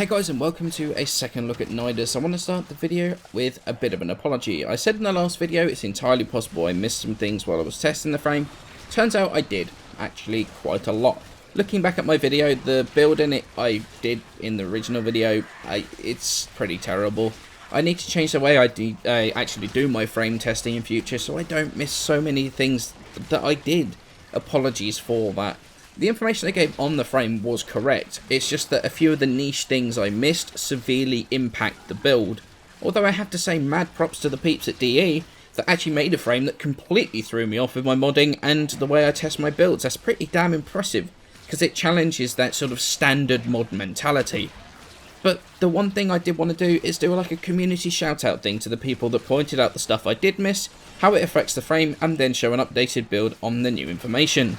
Hey guys, and welcome to a second look at Nidus. I want to start the video with a bit of an apology. I said in the last video it's entirely possible I missed some things while I was testing the frame. Turns out I did, actually quite a lot. Looking back at my video, the build in it I did in the original video, it's pretty terrible. I need to change the way I actually do my frame testing in future so I don't miss so many things that I did. Apologies for that. The information I gave on the frame was correct, it's just that a few of the niche things I missed severely impact the build. Although I have to say mad props to the peeps at DE that actually made a frame that completely threw me off with my modding and the way I test my builds. That's pretty damn impressive, because it challenges that sort of standard mod mentality. But the one thing I did want to do is do like a community shout out thing to the people that pointed out the stuff I did miss, how it affects the frame, and then show an updated build on the new information.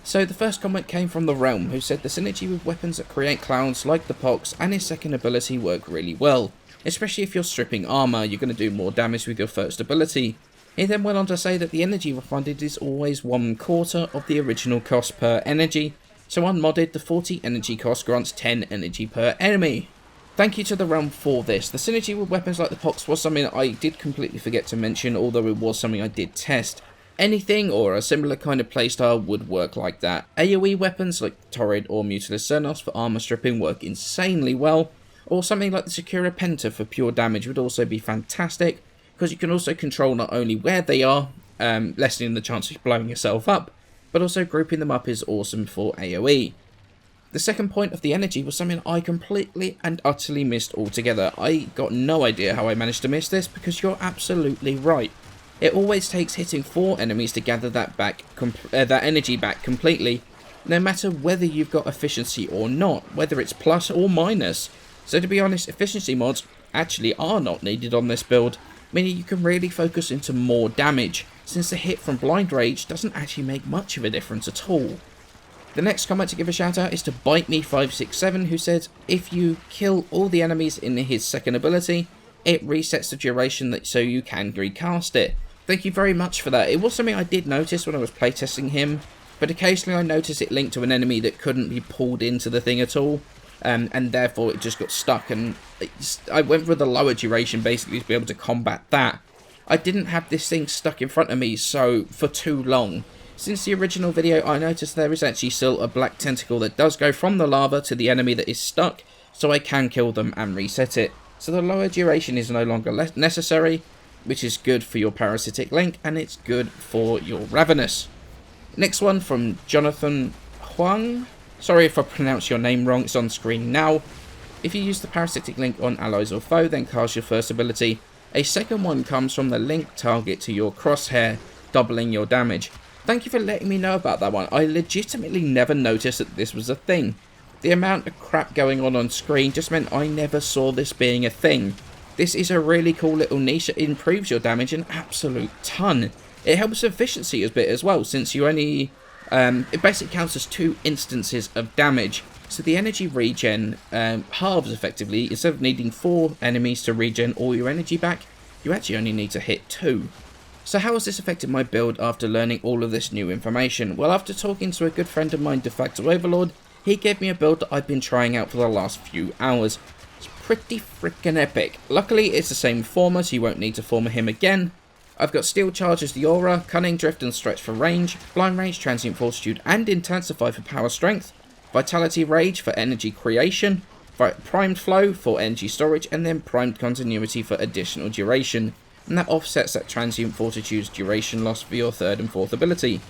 So the first comment came from The Realm, who said the synergy with weapons that create clouds like the Pox and his second ability work really well. Especially if you're stripping armour, you're going to do more damage with your first ability. He then went on to say that the energy refunded is always 1/4 of the original cost per energy, so unmodded the 40 energy cost grants 10 energy per enemy. Thank you to The Realm for this. The synergy with weapons like the Pox was something that I did completely forget to mention, although it was something I did test. Anything or a similar kind of playstyle would work like that. AoE weapons like Torrid or Mutilus Cernos for armor stripping work insanely well, or something like the Secura Penta for pure damage would also be fantastic, because you can also control not only where they are, lessening the chance of blowing yourself up, but also grouping them up is awesome for AoE. The second point of the energy was something I completely and utterly missed altogether. I got no idea how I managed to miss this, because you're absolutely right. It always takes hitting 4 enemies to gather that energy back completely, no matter whether you've got efficiency or not, whether it's plus or minus. So to be honest, efficiency mods actually are not needed on this build, meaning you can really focus into more damage, since the hit from Blind Rage doesn't actually make much of a difference at all. The next comment to give a shout out is to BiteMe567, who said, if you kill all the enemies in his second ability, it resets the duration so you can recast it. Thank you very much for that. It was something I did notice when I was playtesting him, but occasionally I noticed it linked to an enemy that couldn't be pulled into the thing at all, and therefore it just got stuck, and I went for the lower duration basically to be able to combat that. I didn't have this thing stuck in front of me for too long. Since the original video, I noticed there is actually still a black tentacle that does go from the lava to the enemy that is stuck, so I can kill them and reset it. So the lower duration is no longer necessary, which is good for your parasitic link, and it's good for your ravenous. Next one from Jonathan Huang. Sorry if I pronounce your name wrong, it's on screen now. If you use the parasitic link on allies or foe, then cast your first ability. A second one comes from the link target to your crosshair, doubling your damage. Thank you for letting me know about that one. I legitimately never noticed that this was a thing. The amount of crap going on screen just meant I never saw this being a thing. This is a really cool little niche that improves your damage an absolute ton. It helps efficiency a bit as well, since you only... it basically counts as 2 instances of damage. So the energy regen halves effectively. Instead of needing 4 enemies to regen all your energy back, you actually only need to hit 2. So how has this affected my build after learning all of this new information? Well, after talking to a good friend of mine, De Facto Overlord, he gave me a build that I've been trying out for the last few hours. It's pretty freaking epic. Luckily, it's the same former, so you won't need to former him again. I've got Steel Charge as the aura, Cunning, Drift and Stretch for range, Blind Rage, Transient Fortitude and Intensify for power strength, Vitality Rage for energy creation, Primed Flow for energy storage, and then Primed Continuity for additional duration. And that offsets that Transient Fortitude's duration loss for your 3rd and 4th ability.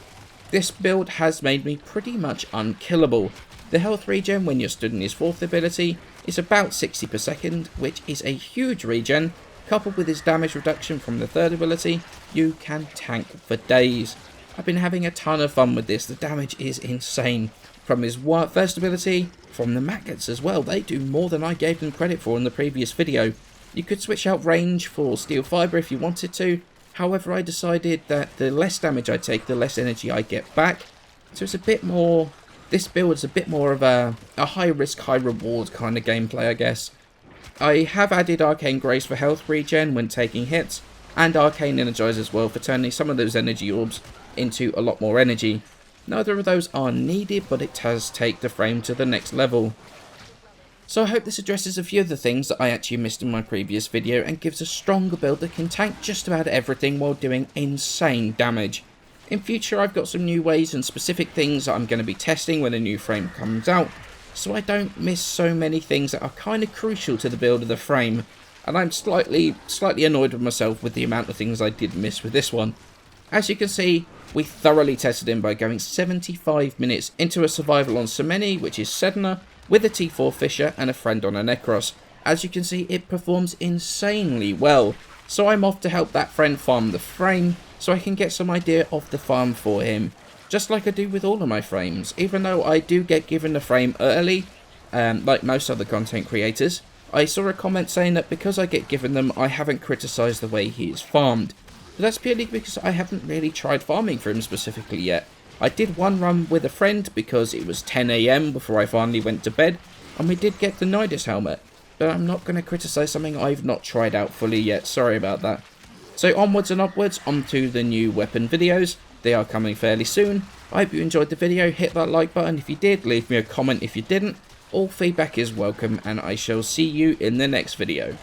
This build has made me pretty much unkillable. The health regen when you're stood in his 4th ability is about 60 per second, which is a huge regen. Coupled with his damage reduction from the 3rd ability, you can tank for days. I've been having a ton of fun with this, the damage is insane. From his 1st ability, from the maggots as well, they do more than I gave them credit for in the previous video. You could switch out range for Steel Fibre if you wanted to, however I decided that the less damage I take, the less energy I get back. So it's a bit more... This build is a bit more of a high risk, high reward kind of gameplay, I guess. I have added Arcane Grace for health regen when taking hits, and Arcane Energize as well for turning some of those energy orbs into a lot more energy. Neither of those are needed, but it does take the frame to the next level. So I hope this addresses a few of the things that I actually missed in my previous video and gives a stronger build that can tank just about everything while doing insane damage. In future I've got some new ways and specific things that I'm going to be testing when a new frame comes out, so I don't miss so many things that are kind of crucial to the build of the frame, and I'm slightly annoyed with myself with the amount of things I did miss with this one. As you can see, we thoroughly tested him by going 75 minutes into a survival on Semeni, which is Sedna, with a T4 Fisher and a friend on a Necros. As you can see, it performs insanely well, so I'm off to help that friend farm the frame, so I can get some idea of the farm for him, just like I do with all of my frames. Even though I do get given the frame early, like most other content creators, I saw a comment saying that because I get given them, I haven't criticised the way he is farmed. But that's purely because I haven't really tried farming for him specifically yet. I did one run with a friend because it was 10 AM before I finally went to bed, and we did get the Nidus helmet. But I'm not going to criticise something I've not tried out fully yet, sorry about that. So onwards and upwards onto the new weapon videos. They are coming fairly soon. I hope you enjoyed the video. Hit that like button if you did, leave me a comment if you didn't. All feedback is welcome, and I shall see you in the next video.